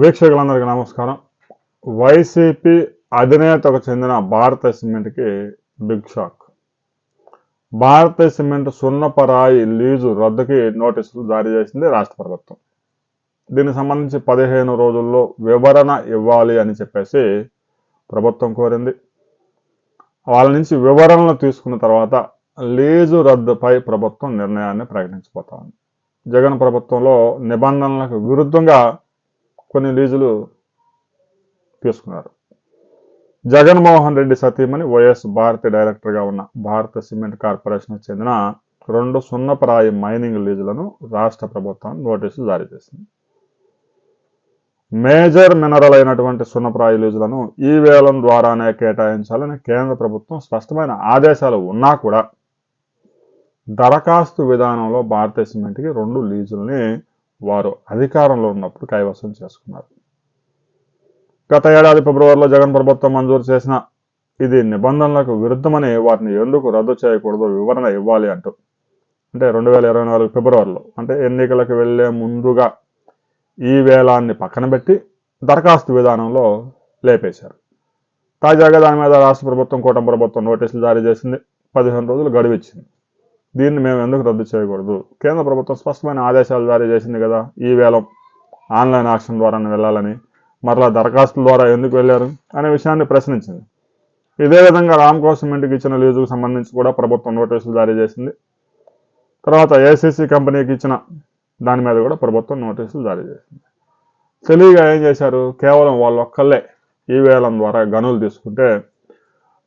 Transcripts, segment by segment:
వీక్షకులందరికీ నమస్కారం. వైసీపీ అధినేతకు చెందిన భారత సిమెంట్కి బిగ్ షాక్. భారత సిమెంట్ సున్నపరాయి లీజు రద్దుకి నోటీసులు జారీ చేసింది రాష్ట్ర ప్రభుత్వం. దీనికి సంబంధించి 15 రోజుల్లో వివరణ ఇవ్వాలి అని చెప్పేసి ప్రభుత్వం కోరింది. వాళ్ళ నుంచి వివరణలు తీసుకున్న తర్వాత లీజు రద్దుపై ప్రభుత్వం నిర్ణయాన్ని ప్రకటించబోతా ఉంది. జగన్ ప్రభుత్వంలో నిబంధనలకు విరుద్ధంగా కొన్ని లీజులు తీసుకున్నారు. జగన్మోహన్ రెడ్డి సతీమణి వైఎస్ భారతి డైరెక్టర్గా ఉన్న భారత సిమెంట్ కార్పొరేషన్కు చెందిన 2 సున్నపరాయి మైనింగ్ లీజులను రాష్ట్ర ప్రభుత్వం నోటీసులు జారీ చేసింది. మేజర్ మినరల్ అయినటువంటి సున్నపరాయి లీజులను ఈ వేలం ద్వారానే కేటాయించాలని కేంద్ర ప్రభుత్వం స్పష్టమైన ఆదేశాలు ఉన్నా కూడా దరఖాస్తు విధానంలో భారత సిమెంట్కి 2 లీజుల్ని వారు అధికారంలో ఉన్నప్పుడు కైవసం చేసుకున్నారు. గత ఏడాది ఫిబ్రవరిలో జగన్ ప్రభుత్వం మంజూరు చేసిన ఇది నిబంధనలకు విరుద్ధమని వాటిని ఎందుకు రద్దు చేయకూడదో వివరణ ఇవ్వాలి అంటూ, అంటే 2024 ఫిబ్రవరిలో, అంటే ఎన్నికలకు వెళ్లే ముందుగా ఈ వేలాన్ని పక్కన పెట్టి దరఖాస్తు విధానంలో లేపేశారు. తాజాగా దాని మీద రాష్ట్ర ప్రభుత్వం, కూటమి ప్రభుత్వం నోటీసులు జారీ చేసింది. 15 రోజులు గడువు ఇచ్చింది. దీన్ని మేము ఎందుకు రద్దు చేయకూడదు? కేంద్ర ప్రభుత్వం స్పష్టమైన ఆదేశాలు జారీ చేసింది కదా, ఈ వేలం ఆన్లైన్ ఆక్షన్ ద్వారానే వెళ్ళాలని, మరలా దరఖాస్తుల ద్వారా ఎందుకు వెళ్ళారు అనే విషయాన్ని ప్రశ్నించింది. ఇదే విధంగా రామ్కో సిమెంట్కి ఇచ్చిన లీజుకు సంబంధించి కూడా ప్రభుత్వం నోటీసులు జారీ చేసింది. తర్వాత ఏసీసీ కంపెనీకి ఇచ్చిన దాని మీద కూడా ప్రభుత్వం నోటీసులు జారీ చేసింది. తెలివిగా ఏం చేశారు? కేవలం వాళ్ళు ఒక్కళ్ళే ఈ వేలం ద్వారా గనులు తీసుకుంటే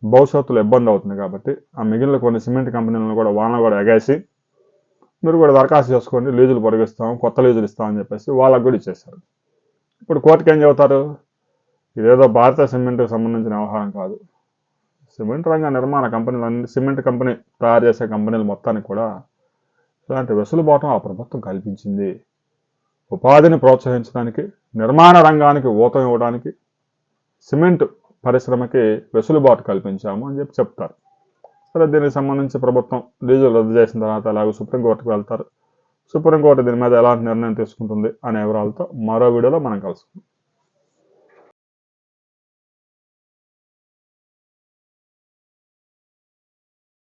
భవిష్యత్తులో ఇబ్బంది అవుతుంది కాబట్టి ఆ మిగిలిన కొన్ని సిమెంట్ కంపెనీలను కూడా వాళ్ళని కూడా ఎగేసి మీరు కూడా దరఖాస్తు చేసుకోండి, లీజులు పొడిగిస్తాం, కొత్త లీజులు ఇస్తామని చెప్పేసి వాళ్ళకు కూడా ఇచ్చేశారు. ఇప్పుడు కోర్టుకి ఏం చెబుతారు? ఇదేదో భారత సిమెంట్కి సంబంధించిన వ్యవహారం కాదు. సిమెంట్ రంగ నిర్మాణ కంపెనీలన్నీ, సిమెంట్ కంపెనీ తయారు చేసే కంపెనీలు మొత్తానికి కూడా ఇలాంటి వెసులుబాటు ఆ ప్రభుత్వం కల్పించింది. ఉపాధిని ప్రోత్సహించడానికి, నిర్మాణ రంగానికి ఊతం ఇవ్వడానికి సిమెంట్ పరిశ్రమకి వెసులుబాటు కల్పించాము అని చెప్తారు. సరే, దీనికి సంబంధించి ప్రభుత్వం లీజులు రద్దు చేసిన తర్వాత అలాగే సుప్రీంకోర్టుకు వెళ్తారు. సుప్రీంకోర్టు దీని మీద ఎలాంటి నిర్ణయం తీసుకుంటుంది అనే వివరాలతో మరో వీడియోలో మనం కలుసుకుందాం.